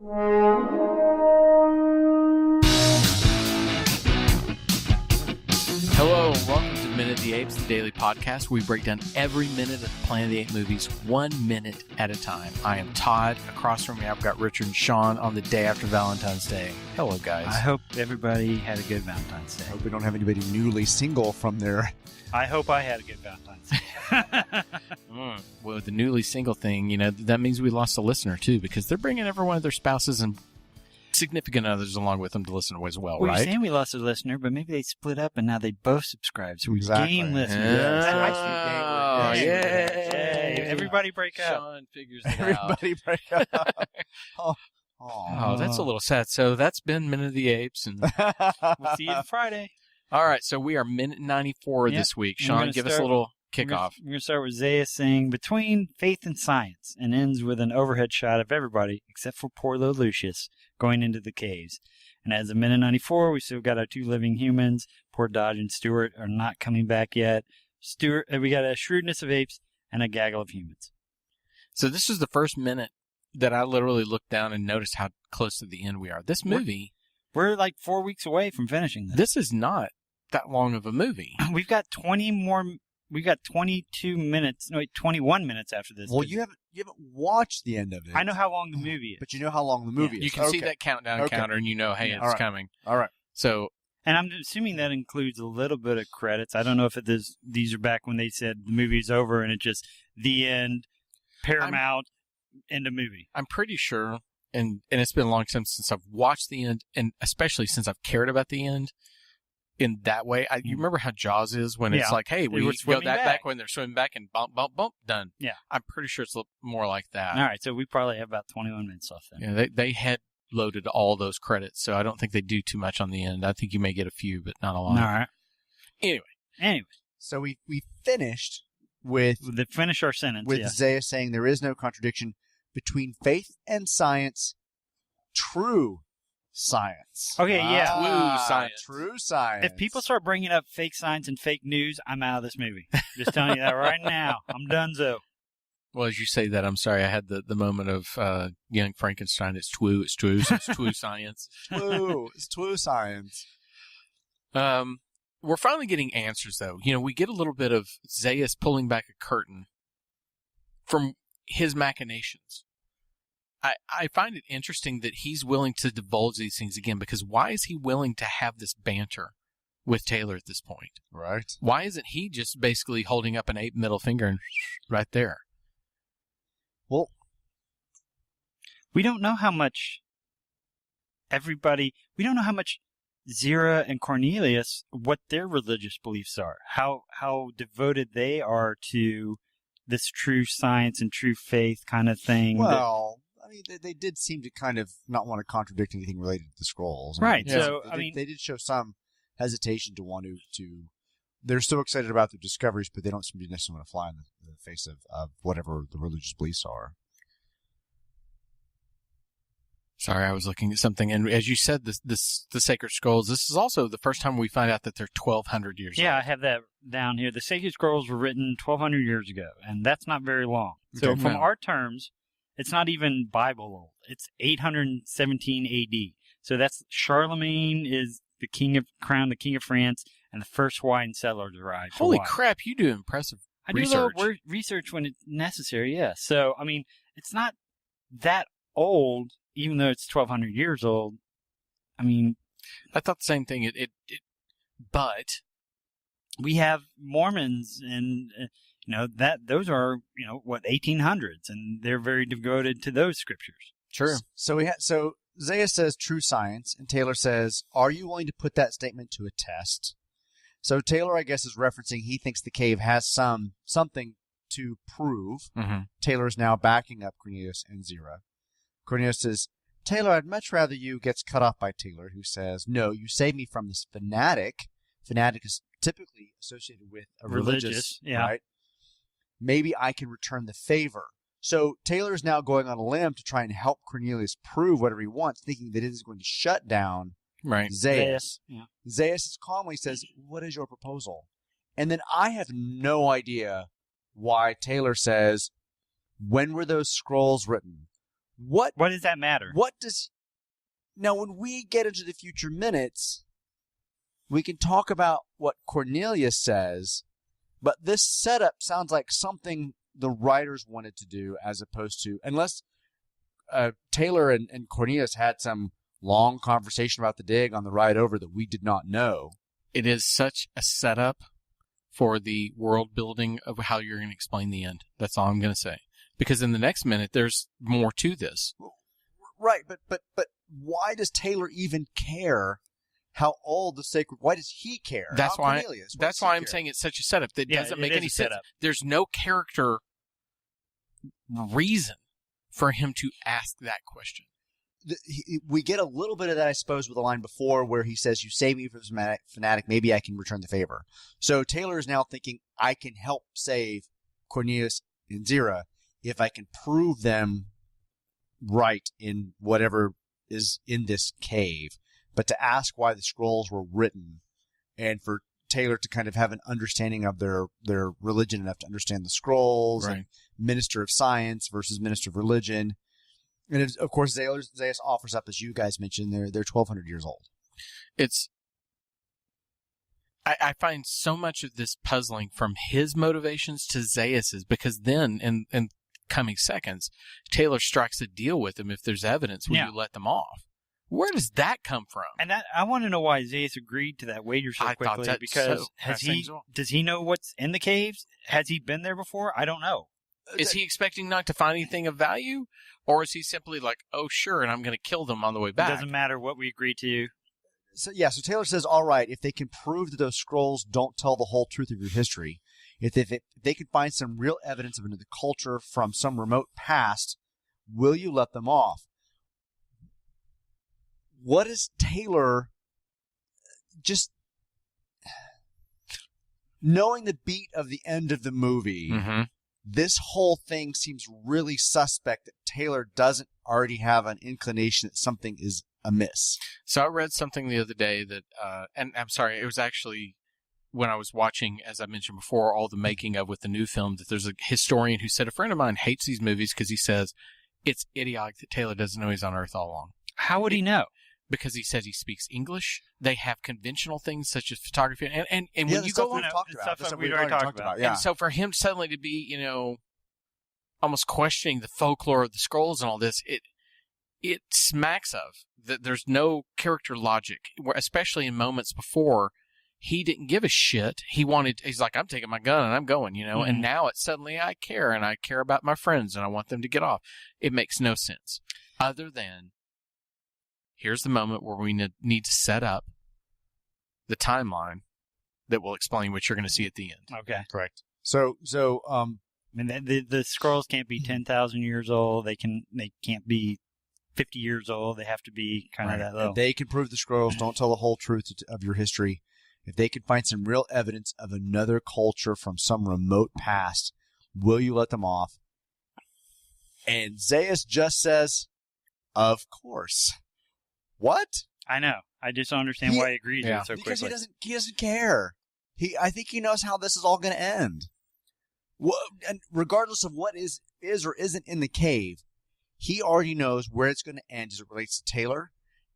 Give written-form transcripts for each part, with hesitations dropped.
Hello, welcome to Minute of the Apes, the daily podcast where we break down every minute of the Planet of the Apes movies 1 minute at a time. I am Todd. Across from me, I've got Richard and Sean on the day after Valentine's Day. Hello, guys. I hope everybody had a good Valentine's Day. I hope we don't have anybody newly single from there. I hope I had a good Valentine's Day. Well, the newly single thing, that means we lost a listener, too, because they're bringing every one of their spouses and significant others along with them to listen to as well, right? You're saying we lost a listener, but maybe they split up and now they both subscribe, so we gain listeners. Oh, yay. Everybody break up. Sean figures it out. Everybody break up. Oh, that's a little sad. So that's been Minute of the Apes. And We'll see you Friday. all right, so we are minute 94 this week. Sean, give us a little kickoff. We're going to start with Zaya saying, "Between faith and science," and ends with an overhead shot of everybody, except for poor little Lucius, going into the caves. And as of minute 94, we still got our two living humans. Poor Dodge and Stewart are not coming back yet. We got a shrewdness of apes and a gaggle of humans. So this is the first minute that I literally looked down and noticed how close to the end we are. This movie... We're like 4 weeks away from finishing this. This is not that long of a movie. We've got 22 minutes, no, wait, 21 minutes after this. Well, you haven't watched the end of it. I know how long the movie is. But you know how long the movie is. You can see that countdown counter and hey, it's coming. All right. So... And I'm assuming that includes a little bit of credits. I don't know if these are back when they said the movie's over and it's just the end, Paramount, end of movie. I'm pretty sure, and it's been a long time since I've watched the end, and especially since I've cared about the end in that way. You remember how Jaws is when it's like, hey, we go that back when they're swimming back and bump, bump, bump, done. Yeah. I'm pretty sure it's more like that. All right, so we probably have about 21 minutes left then. Yeah, they had loaded all those credits, so I don't think they do too much on the end. I think you may get a few, but not a lot. All right. Anyway. So we finished with... Finish our sentence, with Zaya saying there is no contradiction between faith and science, true science. Okay, yeah. True science. If people start bringing up fake science and fake news, I'm out of this movie. Just telling you that right now. I'm donezo. Well, as you say that, I'm sorry. I had the moment of young Frankenstein. It's true. So it's true science. It's true science. We're finally getting answers, though. We get a little bit of Zaius pulling back a curtain from his machinations. I find it interesting that he's willing to divulge these things again, because why is he willing to have this banter with Taylor at this point? Right. Why isn't he just basically holding up an ape middle finger and right there? Well, we don't know how much Zira and Cornelius, what their religious beliefs are, how devoted they are to this true science and true faith kind of thing. Well, they did seem to kind of not want to contradict anything related to the scrolls. Right. Yeah. So, they did show some hesitation to want to. They're so excited about their discoveries, but they don't seem to necessarily want to fly in the face of whatever the religious beliefs are. Sorry, I was looking at something, and as you said, the Sacred Scrolls, this is also the first time we find out that they're 1,200 years old. Yeah, I have that down here. The Sacred Scrolls were written 1,200 years ago, and that's not very long. So from our terms, it's not even Bible old. It's 817 A.D. So that's Charlemagne is the king of France, and the first Hawaiian settlers arrived. Holy crap, you do impressive research. I do a little research when it's necessary, yeah. So, it's not that old, even though it's 1,200 years old. I thought the same thing. But we have Mormons, and those are 1800s, and they're very devoted to those scriptures. True. So Zaya says true science, and Taylor says, "Are you willing to put that statement to a test?" So Taylor, I guess, is referencing he thinks the cave has something to prove. Mm-hmm. Taylor is now backing up Cornelius and Zira. Cornelius says, "Taylor, I'd much rather you," gets cut off by Taylor, who says, "No, you saved me from this fanatic." Fanatic is typically associated with a religious, yeah. Right? "Maybe I can return the favor." So Taylor is now going on a limb to try and help Cornelius prove whatever he wants, thinking that it is going to shut down Zaius. Yeah. Zaius calmly says, "What is your proposal?" And then I have no idea why Taylor says, "When were those scrolls written? What does that matter? Now, when we get into the future minutes, we can talk about what Cornelius says, but this setup sounds like something the writers wanted to do as opposed to, unless Taylor and Cornelius had some long conversation about the dig on the ride over that we did not know. It is such a setup for the world building of how you're going to explain the end. That's all I'm going to say. Because in the next minute, there's more to this. Right, but why does Taylor even care how old the sacred? Why does he care? That's why. Cornelius? That's why I'm saying it's such a setup that doesn't make any sense. There's no character reason for him to ask that question. We get a little bit of that, I suppose, with the line before where he says, "You save me from the fanatic. Maybe I can return the favor." So Taylor is now thinking, I can help save Cornelius and Zira if I can prove them right in whatever is in this cave. But to ask why the scrolls were written and for Taylor to kind of have an understanding of their religion enough to understand the scrolls, right. And minister of science versus minister of religion. And of course, Zaius offers up, as you guys mentioned, they're 1,200 years old. I find so much of this puzzling from his motivations to Zaius's, because then in coming seconds, Taylor strikes a deal with him if there's evidence. Will you let them off? Where does that come from? And I want to know why Zaius agreed to that wager so quickly. Because does he know what's in the caves? Has he been there before? I don't know. Is he expecting not to find anything of value? Or is he simply like, oh, sure, and I'm going to kill them on the way back? It doesn't matter what we agree to. So Taylor says, all right, if they can prove that those scrolls don't tell the whole truth of your history, if they can find some real evidence of another culture from some remote past, will you let them off? What is Taylor, just knowing the beat of the end of the movie, this whole thing seems really suspect that Taylor doesn't already have an inclination that something is amiss. So I read something the other day that, and I'm sorry, it was actually when I was watching, as I mentioned before, all the making of with the new film, that there's a historian who said a friend of mine hates these movies because he says it's idiotic that Taylor doesn't know he's on Earth all along. How would he know? Because he says he speaks English. They have conventional things such as photography, and when you go on, we've already talked about. Yeah. And so for him suddenly to be, almost questioning the folklore of the scrolls and all this, it smacks of that. There's no character logic, especially in moments before. He didn't give a shit. He's like, I'm taking my gun and I'm going, and now it's suddenly I care and I care about my friends and I want them to get off. It makes no sense other than here's the moment where we need to set up the timeline that will explain what you're going to see at the end. Okay. Correct. So, I mean, the scrolls can't be 10,000 years old. They can't be 50 years old. They have to be kind of that low. If they can prove the scrolls don't tell the whole truth of your history, if they can find some real evidence of another culture from some remote past, will you let them off? And Zaius just says, of course. What? I know. I just don't understand why he agrees to it so because quickly. He doesn't care. I think he knows how this is all going to end. And regardless of what is or isn't in the cave, he already knows where it's going to end as it relates to Taylor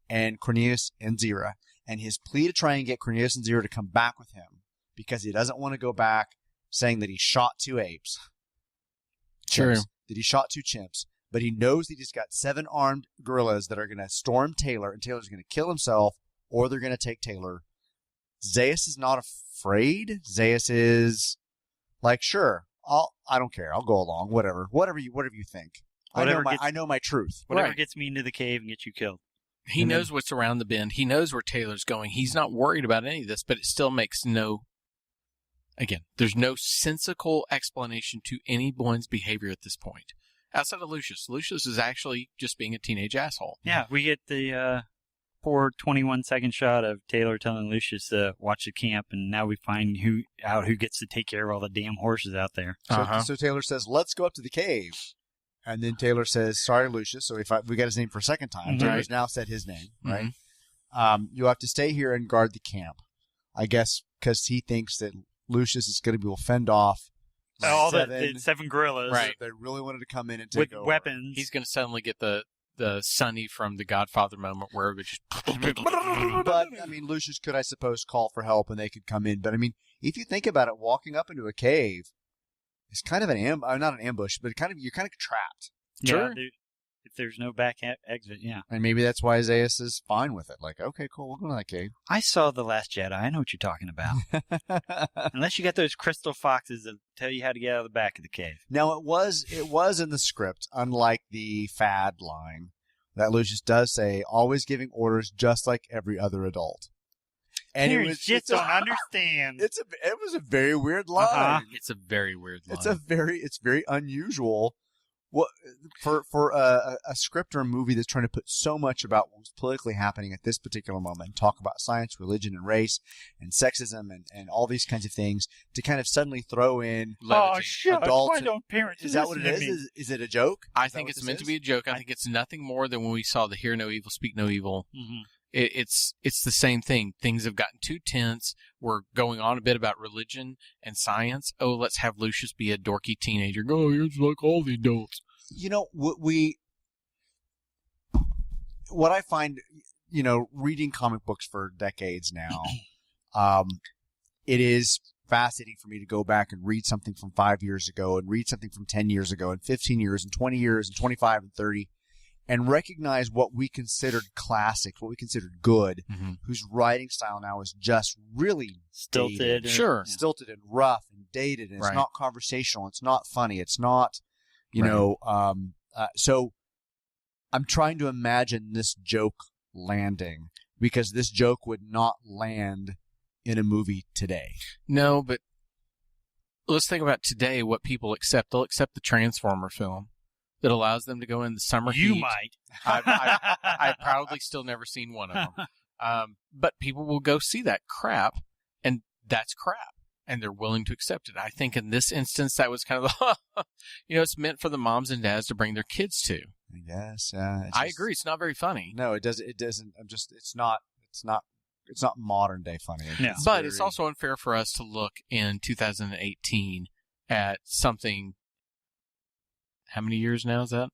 and Cornelius and Zira. And his plea to try and get Cornelius and Zira to come back with him because he doesn't want to go back saying that he shot 2 apes. True. That he shot 2 chimps. But he knows that he's got 7 armed gorillas that are going to storm Taylor, and Taylor's going to kill himself, or they're going to take Taylor. Zaius is not afraid. Zaius is like, sure, I don't care. I'll go along. Whatever you think. I know my truth. Whatever gets me into the cave and gets you killed. He knows what's around the bend. He knows where Taylor's going. He's not worried about any of this, but it still makes there's no sensical explanation to anyone's behavior at this point. Outside of Lucius. Lucius is actually just being a teenage asshole. Yeah, we get the poor 21-second shot of Taylor telling Lucius to watch the camp, and now we find who gets to take care of all the damn horses out there. So Taylor says, let's go up to the cave. And then Taylor says, sorry, Lucius. So we got his name for a second time. Taylor's now said his name, right? You'll have to stay here and guard the camp. I guess because he thinks that Lucius is going to be able to fend off all seven, the 7 gorillas Right. If they really wanted to come in and with take over. weapons. He's going to suddenly get the Sonny from the Godfather moment where it just... But, I mean, Lucius could, I suppose, call for help and they could come in. But, I mean, if you think about it, walking up into a cave is kind of not an ambush, but you're kind of trapped. Sure. Yeah, if there's no back exit, yeah. And maybe that's why Zaius is fine with it. Like, okay, cool, we'll go to that cave. I saw The Last Jedi. I know what you're talking about. Unless you got those crystal foxes that tell you how to get out of the back of the cave. Now, it was in the script, unlike the fad line, that Lucius does say, always giving orders just like every other adult. And Parents just don't understand. It was a very weird line. It's a very weird line. It's very unusual. Well, for a script or a movie that's trying to put so much about what's politically happening at this particular moment and talk about science, religion, and race, and sexism, and all these kinds of things, to kind of suddenly throw in shucks, adults. why don't parents Is that what it listen to is? me? Is it a joke? I think it's meant to be a joke. I think it's nothing more than when we saw the Hear No Evil, Speak No Evil. Mm-hmm. It's the same thing. Things have gotten too tense. We're going on a bit about religion and science. Oh, let's have Lucius be a dorky teenager. Go, you're just like all the adults. You know, what I find, reading comic books for decades now, it is fascinating for me to go back and read something from 5 years ago and read something from 10 years ago and 15 years and 20 years and 25 and 30 and recognize what we considered classics, what we considered good, whose writing style now is just really Stilted. dated. Sure. Stilted and rough and dated, and it's Right. not conversational, it's not funny, it's not, so I'm trying to imagine this joke landing, because this joke would not land in a movie today. No, but let's think about today what people accept. They'll accept the Transformer film that allows them to go in the summer You heat. might. I've proudly still never seen one of them. But people will go see that crap, and that's crap. And they're willing to accept it. I think in this instance, that was kind of it's meant for the moms and dads to bring their kids to. I guess. I agree. It's not very funny. No, it doesn't. It's not modern day funny. Yeah. But it's also unfair for us to look in 2018 at something. How many years now is that?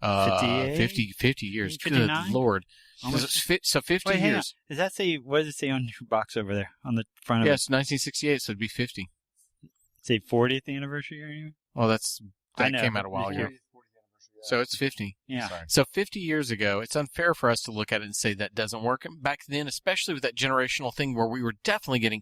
50 years. 59? Good Lord. So 50 Wait, hang on. years. Does that say, what does it say on your box over there on the front of Yes, 1968, so it'd be 50. it? Say 40th anniversary or anything? Well, that I know, came out a while yeah. ago. So it's 50. Yeah. Sorry. So 50 years ago, it's unfair for us to look at it and say that doesn't work. And back then, especially with that generational thing where we were definitely getting,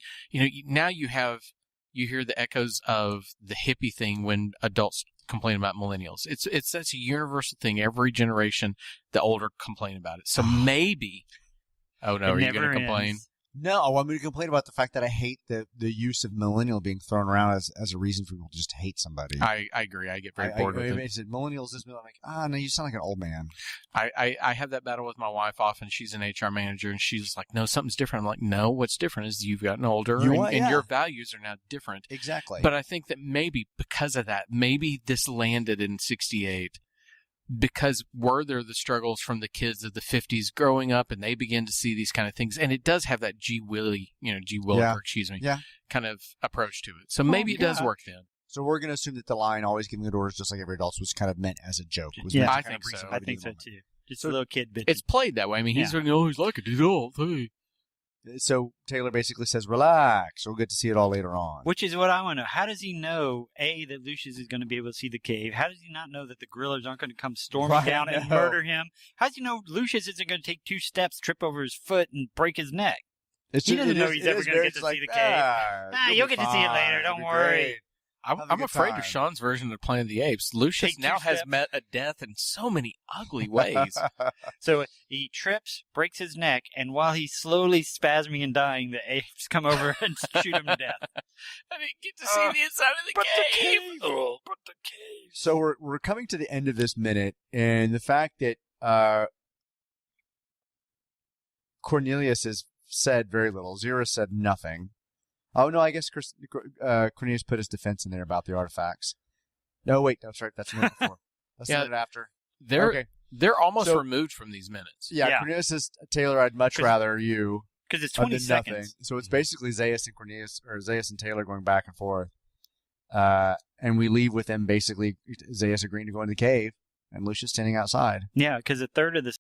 now you hear the echoes of the hippie thing when adults complain about millennials. That's a universal thing. Every generation, the older complain about it. So maybe, oh no, It are you never going to complain? ends. No, I'm going to complain about the fact that I hate the use of millennial being thrown around as a reason for people to just hate somebody. I agree. I get very bored with it. It said millennials this, I'm like, no, you sound like an old man. I have that battle with my wife often. She's an HR manager, and she's like, no, something's different. I'm like, no, what's different is you've gotten older, and your values are now different. Exactly. But I think that maybe because of that, maybe this landed in 68 because were there the struggles from the kids of the 50s growing up, and they begin to see these kind of things. And it does have that G. Willikers, kind of approach to it. So maybe it does work then. So we're going to assume that the line always giving good orders just like every adult was kind of meant as a joke. Was Yeah, meant to I kind of think bring so. some I levity think to so the moment. too. Just a little kid bitch. It's played that way. I mean, he's Yeah. he's like an adult. Hey. So Taylor basically says, relax. We'll get to see it all later on. Which is what I want to know. How does he know, A, that Lucius is going to be able to see the cave? How does he not know that the gorillas aren't going to come storming Right, down and no. murder him? How does he know Lucius isn't going to take 2 steps, trip over his foot, and break his neck? He doesn't know he's ever going to get to see the cave. You'll get to see it later. Don't worry. Have a I'm good afraid time. of Sean's version of Planet of the Apes. Lucius Take 2 now has steps. met a death in so many ugly ways. So he trips, breaks his neck, and while he's slowly spasming and dying, the apes come over and shoot him to death. I didn't get to see the inside of the cave. But the cave. So we're coming to the end of this minute, and the fact that Cornelius has said very little. Zira said nothing. Oh, no, I guess Cornelius put his defense in there about the artifacts. No, wait, that's right. That's a minute before. That's a minute after. They're almost So- removed from these minutes. Yeah, Cornelius says, Taylor, I'd much rather you Because it's than 20 nothing. seconds. So it's basically Zaius and Taylor going back and forth. And we leave with them basically Zaius agreeing to go in the cave and Lucius standing outside. Yeah, because a third of the